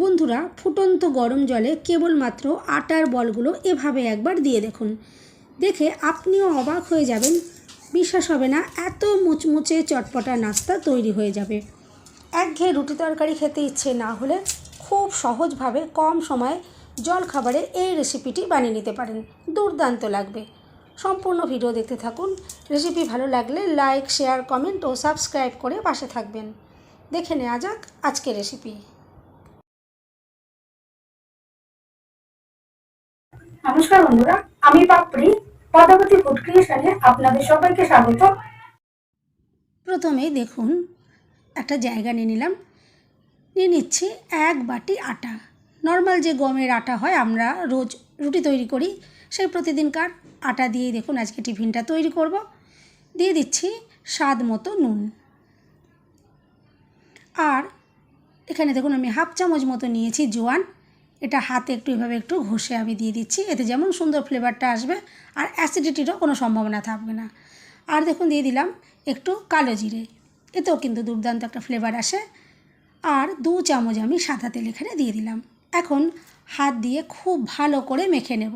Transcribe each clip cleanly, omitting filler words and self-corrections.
বন্ধুরা, ফুটন্ত গরম জলে কেবলমাত্র আটার বলগুলো এভাবে একবার দিয়ে দেখুন। দেখে আপনিও অবাক হয়ে যাবেন। বিশ্বাস হবে না, এত মুচমুচে চটপটা নাস্তা তৈরি হয়ে যাবে। একঘেয়ে রুটি তরকারি খেতে ইচ্ছে না হলে খুব সহজভাবে কম সময়ে জলখাবারে এই রেসিপিটি বানিয়ে নিতে পারেন। দুর্দান্ত লাগবে। সম্পূর্ণ ভিডিও দেখতে থাকুন। রেসিপি ভালো লাগলে লাইক, শেয়ার, কমেন্ট ও সাবস্ক্রাইব করে পাশে থাকবেন। দেখে নেওয়া যাক আজকের রেসিপি। নমস্কার বন্ধুরা, আমি পাপড়ি পদ্মাবতী ফুড ক্রিয়েশনে আপনাদের সবাইকে স্বাগত। প্রথমেই দেখুন, একটা জায়গা নিয়ে নিচ্ছি 1 বাটি আটা। নর্মাল যে গমের আটা হয়, আমরা রোজ রুটি তৈরি করি, সেই প্রতিদিনকার আটা দিয়েই দেখুন আজকে টিফিনটা তৈরি করব। দিয়ে দিচ্ছি স্বাদ মতো নুন। আর এখানে দেখুন আমি হাফ চামচ মতো নিয়েছি জোয়ান। এটা হাতে এভাবে একটু ঘষে আমি দিয়ে দিচ্ছি, এতে যেমন সুন্দর ফ্লেভারটা আসবে আর অ্যাসিডিটিরও কোনো সম্ভাবনা থাকবে না। আর দেখুন দিয়ে দিলাম একটু কালো জিরে, এতেও কিন্তু দুর্দান্ত একটা ফ্লেভার আসে। আর 2 চামচ আমি সাদা তেল এখানে দিয়ে দিলাম। এখন হাত দিয়ে খুব ভালো করে মেখে নেব।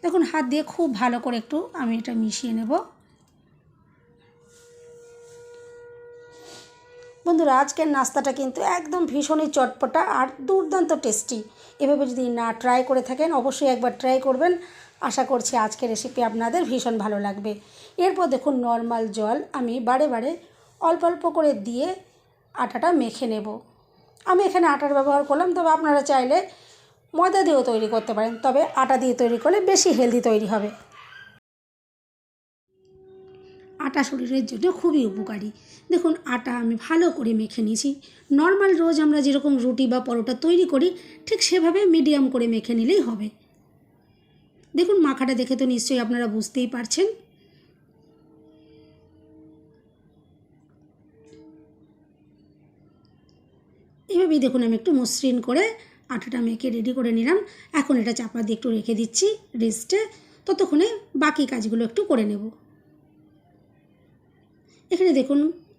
দেখুন হাত দিয়ে খুব ভালো করে একটু আমি এটা মিশিয়ে নেব। বন্ধুরা, আজকের নাস্তাটা কিন্তু একদম ভীষণই চটপটা আর দুর্দান্ত টেস্টি। এভাবে যদি না ট্রাই করে থাকেন, অবশ্যই একবার ট্রাই করবেন। আশা করছি আজকের রেসিপি আপনাদের ভীষণ ভালো লাগবে। এরপর দেখুন নর্মাল জল আমি বারে বারে অল্প অল্প করে দিয়ে আটাটা মেখে নেব। আমি এখানে আটার ব্যবহার করলাম, তবে আপনারা চাইলে ময়দা দিয়েও তৈরি করতে পারেন, তবে আটা দিয়ে তৈরি করলে বেশি হেলদি তৈরি হবে। আটা শরীরের জন্য খুবই উপকারী। দেখুন আটা আমি ভালো করে মেখে নিয়েছি। নর্মাল রোজ আমরা যেরকম রুটি বা পরোটা তৈরি করি, ঠিক সেভাবে মিডিয়াম করে মেখে নিলেই হবে। দেখুন মাখাটা দেখে তো নিশ্চয়ই আপনারা বুঝতেই পারছেন। এভাবেই দেখুন আমি একটু মসৃণ করে আটাটা মেখে রেডি করে নিলাম। এখন এটা চাপা দিয়ে একটু রেখে দিচ্ছি রেস্টে, ততক্ষণে বাকি কাজগুলো একটু করে নেব। এখানে দেখুন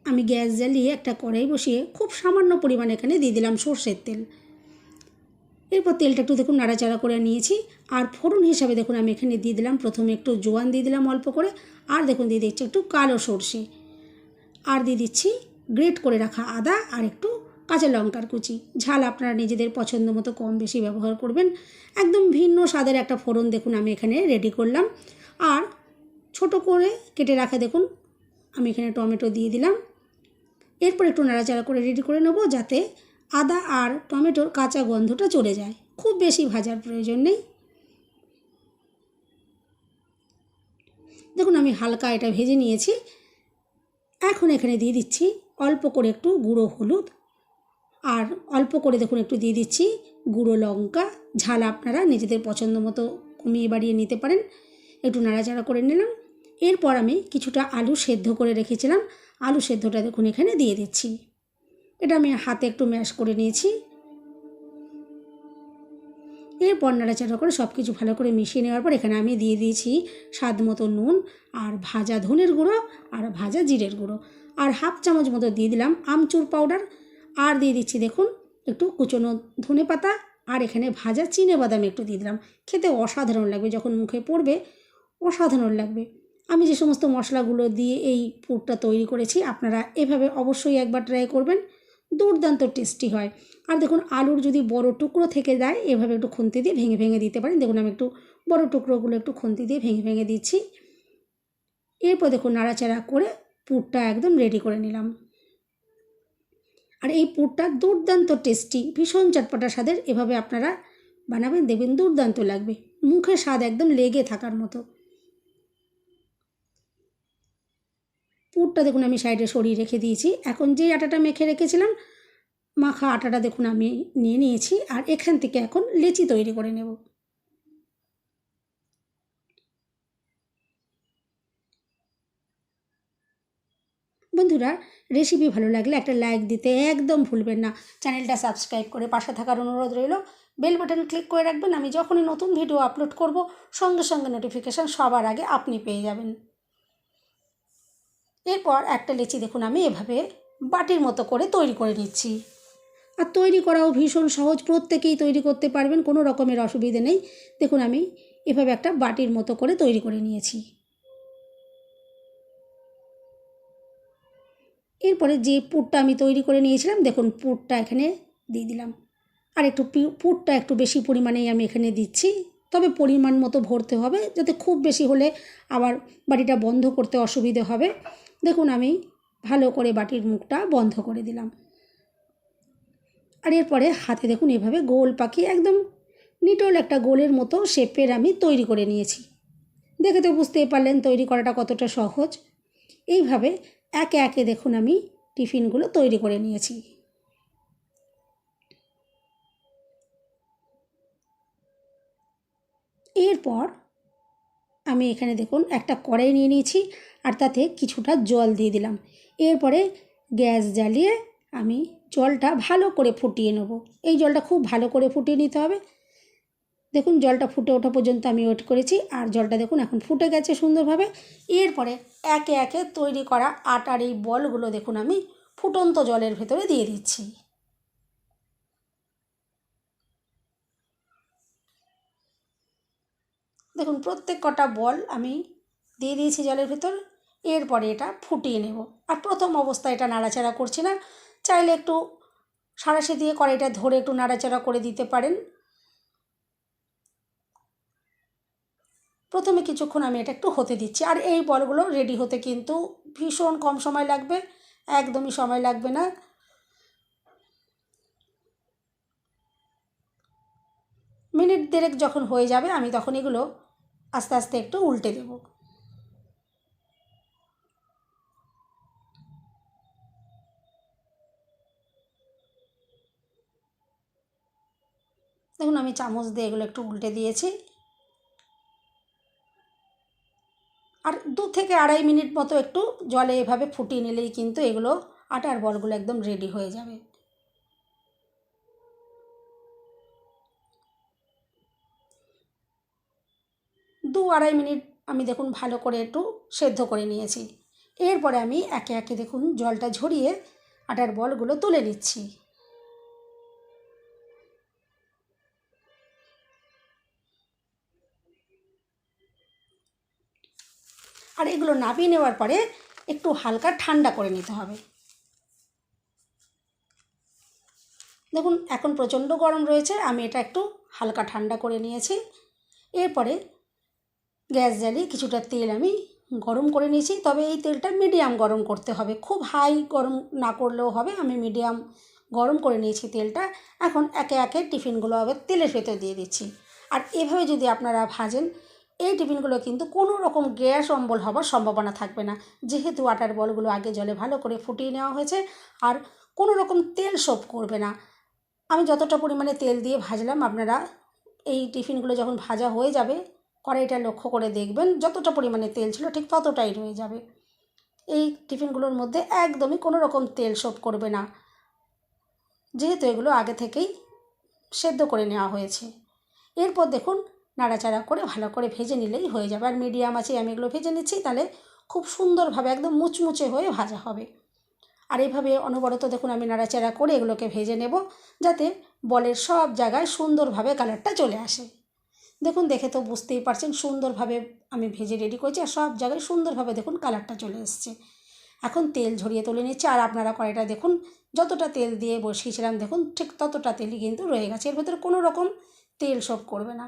আমি গ্যাস জ্বালিয়ে একটা কড়াই বসিয়ে খুব সামান্য পরিমাণে এখানে দিয়ে দিলাম সর্ষের তেল। এরপর তেলটা একটু দেখুন নাড়াচাড়া করে নিয়েছি। আর ফোড়ন হিসাবে দেখুন আমি এখানে দিয়ে দিলাম, প্রথমে একটু জোয়ান দিয়ে দিলাম অল্প করে। আর দেখুন দিয়ে দিচ্ছি একটু কালো সর্ষে। আর দিয়ে দিচ্ছি গ্রেট করে রাখা আদা আর একটু কাঁচা লঙ্কার কুচি। ঝাল আপনারা নিজেদের পছন্দ মতো কম বেশি ব্যবহার করবেন। একদম ভিন্ন স্বাদের একটা ফোড়ন দেখুন আমি এখানে রেডি করলাম। আর ছোট করে কেটে রাখা দেখুন আমি এখানে টমেটো দিয়ে দিলাম। এরপর একটু নাড়াচাড়া করে রেডি করে নেব, যাতে আদা আর টমেটোর কাঁচা গন্ধটা চলে যায়। খুব বেশি ভাজার প্রয়োজন নেই। দেখুন আমি হালকা এটা ভেজে নিয়েছি। এখন এখানে দিয়ে দিচ্ছি অল্প করে একটু গুঁড়ো হলুদ, আর অল্প করে দেখুন একটু দিয়ে দিচ্ছি গুঁড়ো লঙ্কা। ঝাল আপনারা নিজেদের পছন্দ মতো কমিয়ে বাড়িয়ে নিতে পারেন। একটু নাড়াচাড়া করে নিলাম। এরপর আমি কিছুটা আলু সেদ্ধ করে রেখেছিলাম, আলু সেদ্ধটা দেখুন এখানে দিয়ে দিচ্ছি। এটা আমি হাতে একটু ম্যাশ করে নিয়েছি। এরপর নাড়াচাড়া করে সব কিছু ভালো করে মিশিয়ে নেওয়ার পর এখানে আমি দিয়ে দিয়েছি স্বাদ মতো নুন, আর ভাজা ধনের গুঁড়ো আর ভাজা জিরের গুঁড়ো, আর হাফ চামচ মতো দিয়ে দিলাম আমচুর পাউডার। আর দিয়ে দিচ্ছি দেখুন একটু কুচনো ধনে পাতা, আর এখানে ভাজা চিনেবাদাম একটু দিয়ে দিলাম। খেতে অসাধারণ লাগবে, যখন মুখে পড়বে অসাধারণ লাগবে। আমি যে সমস্ত মশলাগুলো দিয়ে এই পুরটা তৈরি করেছি, আপনারা এভাবে অবশ্যই একবার ট্রাই করবেন। দুর্দান্ত টেস্টি হয়। আর দেখুন আলুর যদি বড় টুকরো থেকে যায়, এভাবে একটু খুন্তি দিয়ে ভেঙে ভেঙে দিতে পারেন। দেখুন আমি একটু বড় টুকরোগুলো একটু খুন্তি দিয়ে ভেঙে ভেঙে দিচ্ছি। এরপর দেখুন নাড়াচাড়া করে পুরটা একদম রেডি করে নিলাম। আর এই পুরটা দুর্দান্ত টেস্টি, ভীষণ চটপটা স্বাদের। এভাবে আপনারা বানাবেন, দেখবেন দুর্দান্ত লাগবে। মুখে স্বাদ একদম লেগে থাকার মতো। পুরটা দেখুন আমি সাইডে সরিয়ে রেখে দিয়েছি। এখন যে আটাটা মেখে রেখেছিলাম, মাখা আটাটা দেখুন আমি নিয়ে নিয়েছি। আর এখান থেকে এখন লেচি তৈরি করে নেব। বন্ধুরা, রেসিপি ভালো লাগলে একটা লাইক দিতে একদম ভুলবেন না। চ্যানেলটা সাবস্ক্রাইব করে পাশে থাকার অনুরোধ রইল। বেল বাটন ক্লিক করে রাখবেন, আমি যখনই নতুন ভিডিও আপলোড করব সঙ্গে সঙ্গে নোটিফিকেশান সবার আগে আপনি পেয়ে যাবেন। এরপর একটা লেচি দেখুন আমি এভাবে বাটির মতো করে তৈরি করে নিচ্ছি। আর তৈরি করাও ভীষণ সহজ, প্রত্যেকেই তৈরি করতে পারবেন, কোনো রকমের অসুবিধে নেই। দেখুন আমি এভাবে একটা বাটির মতো করে তৈরি করে নিয়েছি। এরপরে যে পুরটা আমি তৈরি করে নিয়েছিলাম দেখুন পুরটা এখানে দিয়ে দিলাম। আর একটু পুরটা একটু বেশি পরিমাণেই আমি এখানে দিচ্ছি, তবে পরিমাণ মতো ভরতে হবে, যাতে খুব বেশি হলে আবার বাটিটা বন্ধ করতে অসুবিধে হবে। দেখুন আমি ভালো করে বাটির মুখটা বন্ধ করে দিলাম। আর এরপরে হাতে দেখুন এভাবে গোল পাকিয়ে একদম নিটল একটা গোলের মতো শেপের আমি তৈরি করে নিয়েছি। দেখে তো বুঝতেই পারলেন তৈরি করাটা কতটা সহজ। এইভাবে একে একে দেখুন আমি টিফিনগুলো তৈরি করে নিয়েছি। এরপর আমি এখানে দেখুন একটা কড়াই নিয়ে নিয়েছি আর তাতে কিছুটা জল দিয়ে দিলাম। এরপরে গ্যাস জ্বালিয়ে আমি জলটা ভালো করে ফুটিয়ে নেব। এই জলটা খুব ভালো করে ফুটিয়ে নিতে হবে। দেখুন জলটা ফুটে ওঠা পর্যন্ত আমি ওয়েট করেছি, আর জলটা দেখুন এখন ফুটে গেছে সুন্দরভাবে। এরপরে একে একে তৈরি করা আটার এই বলগুলো দেখুন আমি ফুটন্ত জলের ভেতরে দিয়ে দিচ্ছি। দেখুন প্রত্যেক কটা বল আমি দিয়ে দিয়েছি জলের ভেতর। এরপরে এটা ফুটিয়ে নেব। আর প্রথম অবস্থায় এটা নাড়াচাড়া করছি না, চাইলে একটু সাঁড়াশি দিয়ে কড়াইটা ধরে একটু নাড়াচাড়া করে দিতে পারেন। প্রথমে কিছুক্ষণ আমি এটা একটু হতে দিচ্ছি। আর এই বলগুলো রেডি হতে কিন্তু ভীষণ কম সময় লাগবে, একদমই সময় লাগবে না। মিনিট দেড়েক যখন হয়ে যাবে আমি তখন এগুলো আস্তে আস্তে একটু উল্টে দেব। দেখুন আমি চামচ দিয়ে এগুলো একটু উল্টে দিয়েছি। আর 2 থেকে আড়াই মিনিট মতো একটু জলে এভাবে ফুটিয়ে নিলেই কিন্তু এগুলো আটার বলগুলো একদম রেডি হয়ে যাবে। 2-2.5 মিনিট আমি দেখুন ভালো করে একটু সেদ্ধ করে নিয়েছি। এরপরে আমি একে একে দেখুন জলটা ঝরিয়ে আটার বলগুলো তুলে নিচ্ছি। আর এগুলো নামিয়ে নেওয়ার পরে একটু হালকা ঠান্ডা করে নিতে হবে। দেখুন এখন প্রচণ্ড গরম রয়েছে, আমি এটা একটু হালকা ঠান্ডা করে নিয়েছি। এরপরে গ্যাস জ্বালিয়ে কিছুটা তেল আমি গরম করে নিয়েছি, তবে এই তেলটা মিডিয়াম গরম করতে হবে, খুব হাই গরম না করলেও হবে। আমি মিডিয়াম গরম করে নিয়েছি তেলটা। এখন একে একে টিফিনগুলো আবার তেলের ভেতর দিয়ে দিচ্ছি। আর এভাবে যদি আপনারা ভাজেন এই টিফিনগুলো কিন্তু কোনো রকম গ্যাস অম্বল হওয়ার সম্ভাবনা থাকবে না, যেহেতু আটার বলগুলো আগে জলে ভালো করে ফুটিয়ে নেওয়া হয়েছে। আর কোনো রকম তেল শোপ করবে না। আমি যতটা পরিমাণে তেল দিয়ে ভাজলাম, আপনারা এই টিফিনগুলো যখন ভাজা হয়ে যাবে কড়াইটা লক্ষ্য করে দেখবেন যতটা পরিমাণে তেল ছিল ঠিক ততটাই রয়ে যাবে। এই টিফিনগুলোর মধ্যে একদমই কোনো রকম তেল শোপ করবে না, যেহেতু এগুলো আগে থেকেই সেদ্ধ করে নেওয়া হয়েছে। এরপর দেখুন নাড়াচাড়া করে ভালো করে ভেজে নিলেই হয়ে যাবে। আর মিডিয়াম আছে আমি এগুলো ভেজে নিচ্ছি, তাহলে খুব সুন্দরভাবে একদম মুচমুচে হয়ে ভাজা হবে। আর এইভাবে অনবরত দেখুন আমি নাড়াচাড়া করে এগুলোকে ভেজে নেব, যাতে বলের সব জায়গায় সুন্দরভাবে কালারটা চলে আসে। দেখুন দেখে তো বুঝতেই পারছেন সুন্দরভাবে আমি ভেজে রেডি করেছি, আর সব জায়গায় সুন্দরভাবে দেখুন কালারটা চলে এসছে। এখন তেল ঝরিয়ে তুলে নিচ্ছে। আর আপনারা কড়াইটা দেখুন যতটা তেল দিয়ে বসিয়েছিলাম দেখুন ঠিক ততটা তেলই কিন্তু রয়ে গেছে, এর ভেতরে কোনো রকম তেল শোপ করবে না।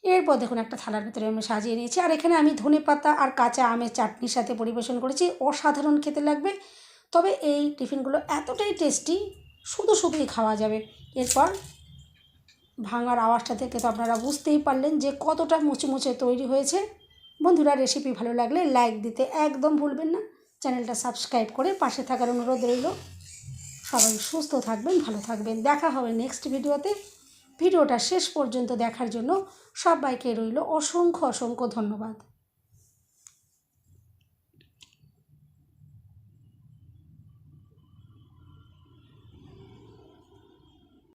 এরপর দেখুন একটা থালার ভেতরে আমি সাজিয়ে নিয়েছি। আর এখানে আমি ধনেপাতা আর কাঁচা আমের চাটনির সাথে পরিবেশন করেছি, অসাধারণ খেতে লাগবে। তবে এই টিফিনগুলো এতটাই টেস্টি, শুধুই খাওয়া যাবে। এরপর ভাঙার আওয়াজটা থেকে তো আপনারা বুঝতেই পারলেন যে কতটা মুচমুচে তৈরি হয়েছে। বন্ধুরা রেসিপি ভালো লাগলে লাইক দিতে একদম ভুলবেন না, চ্যানেলটা সাবস্ক্রাইব করে পাশে থাকার অনুরোধ রইল। সবাই সুস্থ থাকবেন, ভালো থাকবেন। দেখা হবে নেক্সট ভিডিওতে। ভিডিওটা শেষ পর্যন্ত দেখার জন্য সবাইকে রইল অসংখ্য ধন্যবাদ।